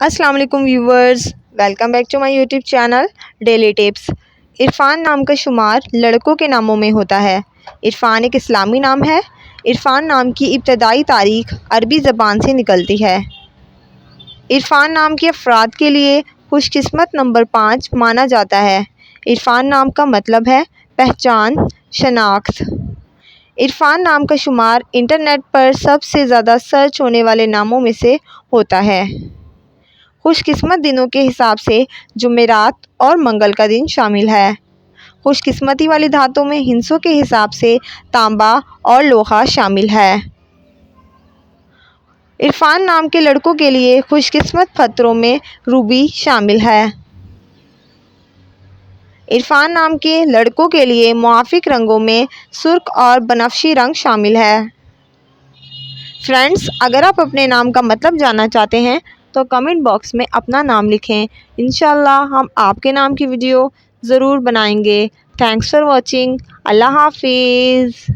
السلام علیکم viewers, welcome back to my YouTube channel daily tips. Irfan نام کا شمار لڑکوں کے ناموں میں ہوتا ہے۔ عرفان ایک اسلامی نام ہے۔ عرفان نام کی ابتدائی تاریخ عربی زبان سے نکلتی ہے۔ عرفان نام کے افراد کے لیے خوش قسمت نمبر 5 مانا جاتا ہے۔ عرفان نام کا مطلب ہے پہچان، شناخت۔ عرفان نام کا شمار انٹرنیٹ پر سب سے زیادہ سرچ ہونے والے ناموں میں سے ہوتا ہے۔ خوش قسمت دنوں کے حساب سے جمعرات اور منگل کا دن شامل ہے۔ خوش قسمتی والی دھاتوں میں ہندسوں کے حساب سے تانبا اور لوہا شامل ہے۔ عرفان نام کے لڑکوں کے لیے خوش قسمت پتھروں میں روبی شامل ہے۔ عرفان نام کے لڑکوں کے لیے موافق رنگوں میں سرخ اور بنفشی رنگ شامل ہے۔ فرینڈز، اگر آپ اپنے نام کا مطلب جاننا چاہتے ہیں تو کمنٹ باکس میں اپنا نام لکھیں۔ انشاءاللہ ہم آپ کے نام کی ویڈیو ضرور بنائیں گے۔ Thanks for watching. اللہ حافظ۔